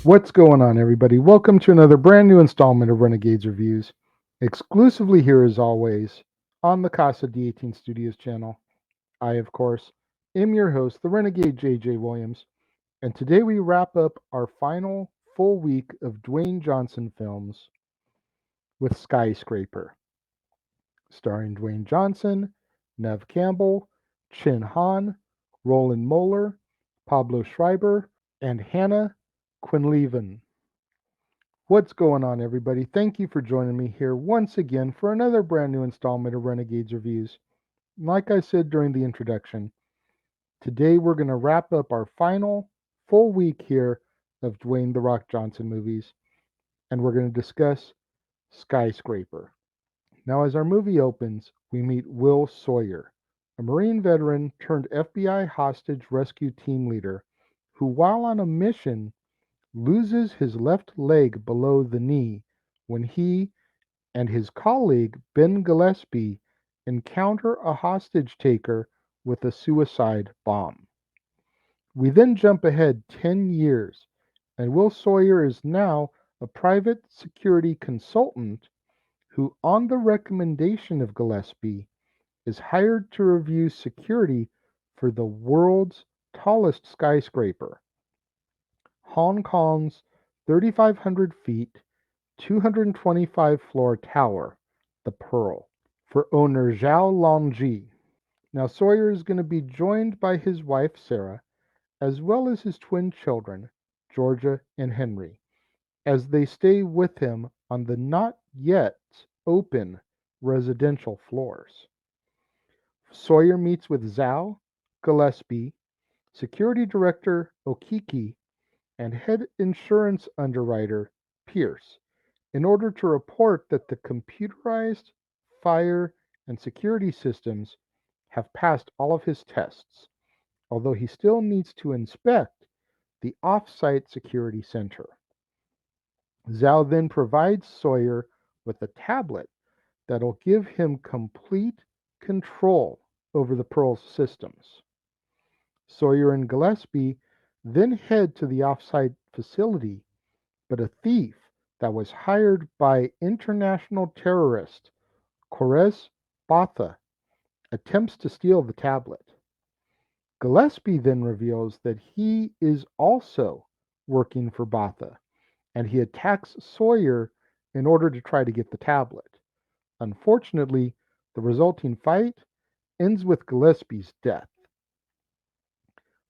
What's going on, everybody? Welcome to another brand new installment of Renegades Reviews, exclusively here as always on the Casa D18 Studios channel. I, of course, am your host, the Renegade JJ Williams, and today we wrap up our final full week of Dwayne Johnson films with Skyscraper, starring Dwayne Johnson, Neve Campbell, Chin Han, Roland Moeller, Pablo Schreiber, and Hannah Quinlivan. What's going on, everybody? Thank you for joining me here once again for another brand new installment of Renegades Reviews. Like I said during the introduction, today we're going to wrap up our final full week here of Dwayne "The Rock" Johnson movies, and we're going to discuss Skyscraper. Now, as our movie opens, we meet Will Sawyer, a Marine veteran turned FBI hostage rescue team leader who, while on a mission, loses his left leg below the knee when he and his colleague Ben Gillespie encounter a hostage taker with a suicide bomb. We then jump ahead 10 years, and Will Sawyer is now a private security consultant who, on the recommendation of Gillespie, is hired to review security for the world's tallest skyscraper, Hong Kong's 3,500 feet, 225 floor tower, the Pearl, for owner Zhao Longji. Now, Sawyer is going to be joined by his wife, Sarah, as well as his twin children, Georgia and Henry, as they stay with him on the not yet open residential floors. Sawyer meets with Zhao, Gillespie, security director Okiki, and head insurance underwriter Pierce in order to report that the computerized fire and security systems have passed all of his tests, although he still needs to inspect the off-site security center. Zhao then provides Sawyer with a tablet that'll give him complete control over the Pearl's systems. Sawyer and Gillespie then head to the off-site facility, but a thief that was hired by international terrorist Kores Botha attempts to steal the tablet. Gillespie then reveals that he is also working for Botha, and he attacks Sawyer in order to try to get the tablet. Unfortunately, the resulting fight ends with Gillespie's death.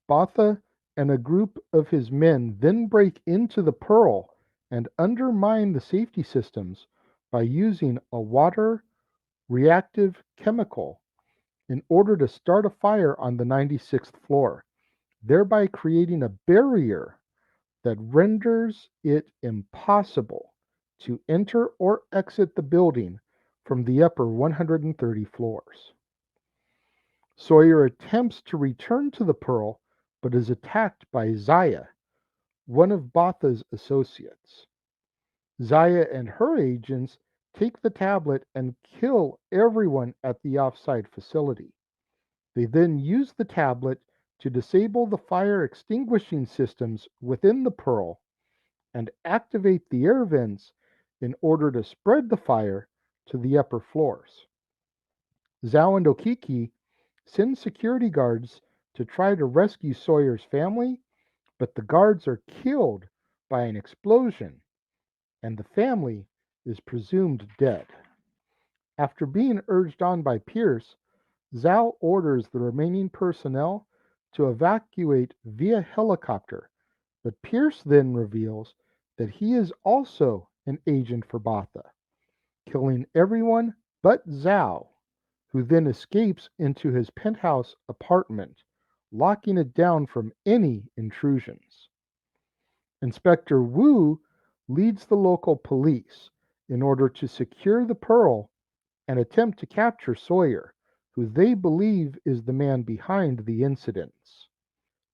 Botha and a group of his men then break into the Pearl and undermine the safety systems by using a water reactive chemical in order to start a fire on the 96th floor, thereby creating a barrier that renders it impossible to enter or exit the building from the upper 130 floors. Sawyer attempts to return to the Pearl but is attacked by Zaya, one of Botha's associates. Zaya and her agents take the tablet and kill everyone at the offsite facility. They then use the tablet to disable the fire extinguishing systems within the Pearl and activate the air vents in order to spread the fire to the upper floors. Zhao and Okiki send security guards to try to rescue Sawyer's family, but the guards are killed by an explosion, and the family is presumed dead. After being urged on by Pierce, Zhao orders the remaining personnel to evacuate via helicopter, but Pierce then reveals that he is also an agent for Botha, killing everyone but Zhao, who then escapes into his penthouse apartment, locking it down from any intrusions. Inspector Wu leads the local police in order to secure the Pearl and attempt to capture Sawyer, who they believe is the man behind the incidents.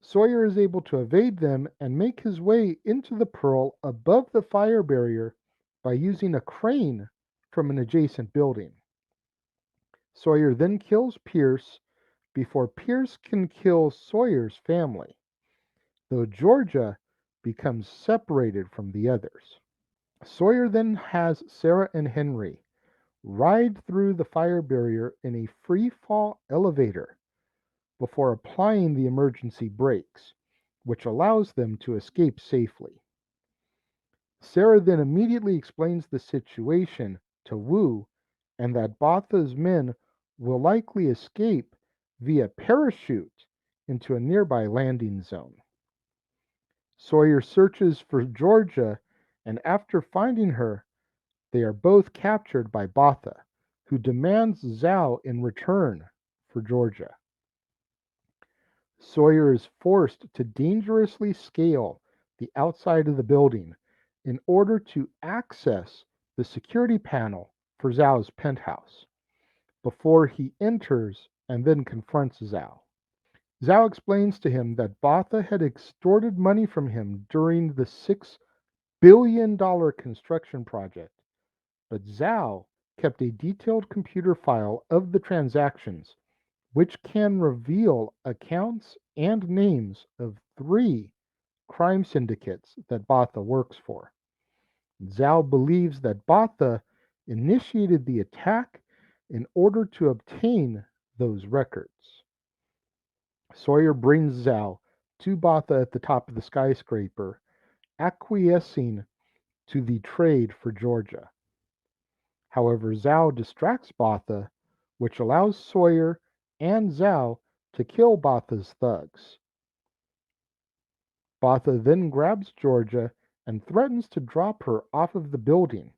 Sawyer is able to evade them and make his way into the Pearl above the fire barrier by using a crane from an adjacent building. Sawyer then kills Pierce before Pierce can kill Sawyer's family, though Georgia becomes separated from the others. Sawyer then has Sarah and Henry ride through the fire barrier in a free fall elevator before applying the emergency brakes, which allows them to escape safely. Sarah then immediately explains the situation to Wu and that Botha's men will likely escape via parachute into a nearby landing zone. Sawyer searches for Georgia, and after finding her, they are both captured by Botha, who demands Zhao in return for Georgia. Sawyer is forced to dangerously scale the outside of the building in order to access the security panel for Zhao's penthouse before he enters and then confronts Zhao. Zhao explains to him that Botha had extorted money from him during the $6 billion construction project, but Zhao kept a detailed computer file of the transactions, which can reveal accounts and names of 3 crime syndicates that Botha works for. Zhao believes that Botha initiated the attack in order to obtain those records. Sawyer brings Zhao to Botha at the top of the skyscraper, acquiescing to the trade for Georgia. However, Zhao distracts Botha, which allows Sawyer and Zhao to kill Botha's thugs. Botha then grabs Georgia and threatens to drop her off of the building,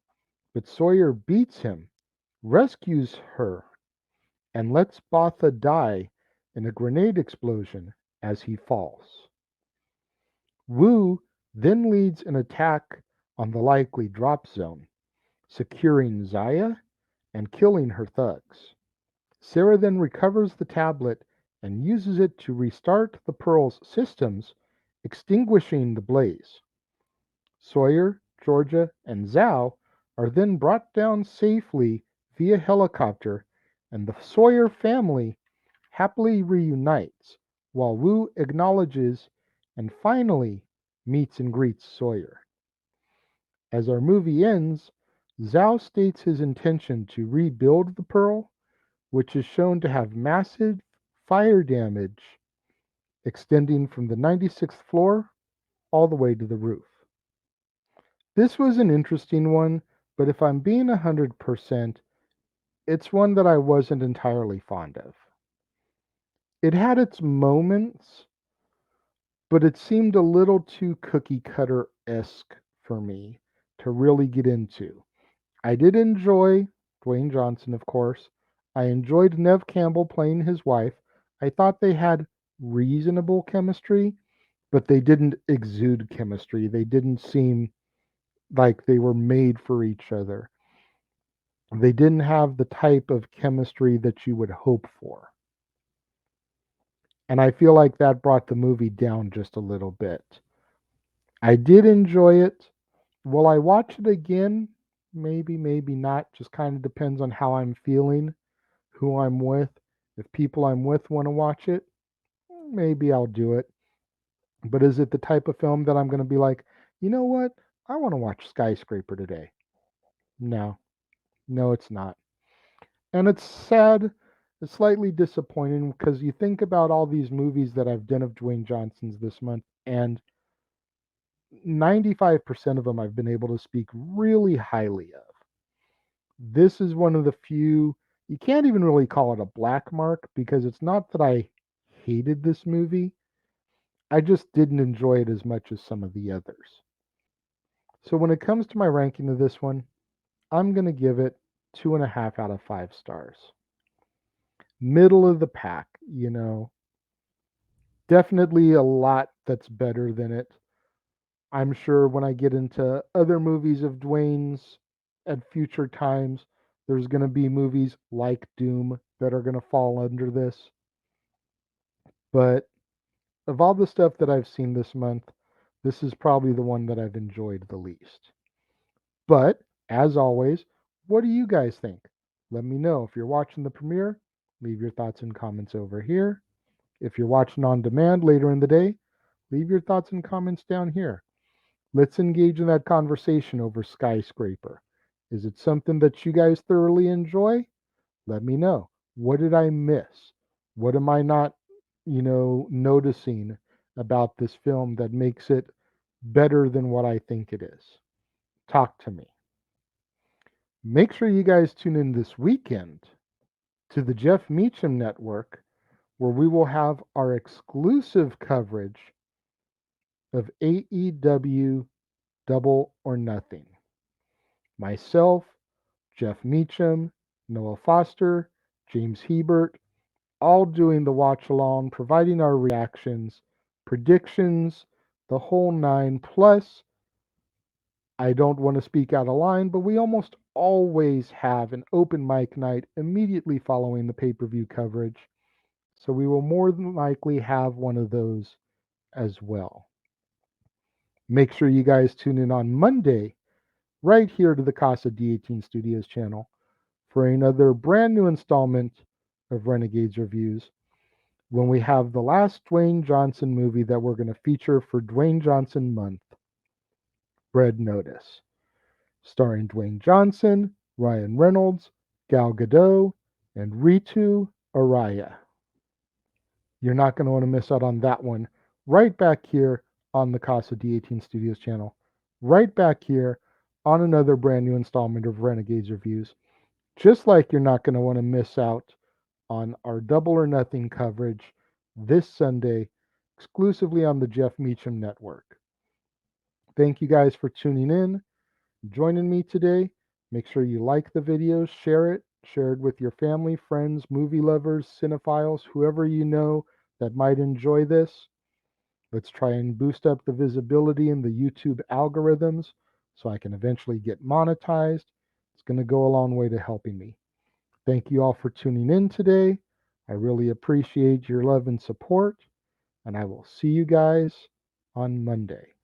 but Sawyer beats him, rescues her, and lets Botha die in a grenade explosion as he falls. Wu then leads an attack on the likely drop zone, securing Zaya and killing her thugs. Sarah then recovers the tablet and uses it to restart the Pearl's systems, extinguishing the blaze. Sawyer, Georgia, and Zhao are then brought down safely via helicopter, and the Sawyer family happily reunites while Wu acknowledges and finally meets and greets Sawyer. As our movie ends, Zhao states his intention to rebuild the Pearl, which is shown to have massive fire damage extending from the 96th floor all the way to the roof. This was an interesting one, but if I'm being 100%, it's one that I wasn't entirely fond of. It had its moments, but it seemed a little too cookie cutter esque for me to really get into. I did enjoy Dwayne Johnson, of course. I enjoyed Neve Campbell playing his wife. I thought they had reasonable chemistry, but they didn't exude chemistry. They didn't seem like they were made for each other. They didn't have the type of chemistry that you would hope for. And I feel like that brought the movie down just a little bit. I did enjoy it. Will I watch it again? Maybe, maybe not. Just kind of depends on how I'm feeling, who I'm with. If people I'm with want to watch it, maybe I'll do it. But is it the type of film that I'm going to be like, you know what? I want to watch Skyscraper today? No, no, it's not. And it's sad. It's slightly disappointing because you think about all these movies that I've done of Dwayne Johnson's this month, and 95% of them I've been able to speak really highly of. This is one of the few, you can't even really call it a black mark because it's not that I hated this movie. I just didn't enjoy it as much as some of the others. So when it comes to my ranking of this one, I'm going to give it 2.5 out of 5 stars. Middle of the pack, definitely a lot that's better than it. I'm sure when I get into other movies of Dwayne's at future times, there's going to be movies like Doom that are going to fall under this. But of all the stuff that I've seen this month, this is probably the one that I've enjoyed the least. But as always, what do you guys think? Let me know. If you're watching the premiere, leave your thoughts and comments over here. If you're watching on demand later in the day, leave your thoughts and comments down here. Let's engage in that conversation over Skyscraper. Is it something that you guys thoroughly enjoy? Let me know. What did I miss? What am I not, noticing about this film that makes it better than what I think it is? Talk to me. Make sure you guys tune in this weekend to the Jeff Meacham Network, where we will have our exclusive coverage of AEW Double or Nothing. Myself, Jeff Meacham, Noah Foster, James Hebert, all doing the watch along, providing our reactions, predictions, the whole nine. Plus, I don't want to speak out of line, but we almost always have an open mic night immediately following the pay per view coverage. So we will more than likely have one of those as well. Make sure you guys tune in on Monday, right here to the Casa D18 Studios channel, for another brand new installment of Renegades Reviews, when we have the last Dwayne Johnson movie that we're going to feature for Dwayne Johnson Month, Red Notice, starring Dwayne Johnson, Ryan Reynolds, Gal Gadot, and Ritu Araya. You're not going to want to miss out on that one. Right back here on the Casa D18 Studios channel. Right back here on another brand new installment of Renegades Reviews. Just like you're not going to want to miss out on our Double or Nothing coverage this Sunday, exclusively on the Jeff Meacham Network. Thank you guys for tuning in, joining me today. Make sure you like the video, share it with your family, friends, movie lovers, cinephiles, whoever you know that might enjoy this. Let's try and boost up the visibility in the YouTube algorithms so I can eventually get monetized. It's going to go a long way to helping me. Thank you all for tuning in today. I really appreciate your love and support, and I will see you guys on Monday.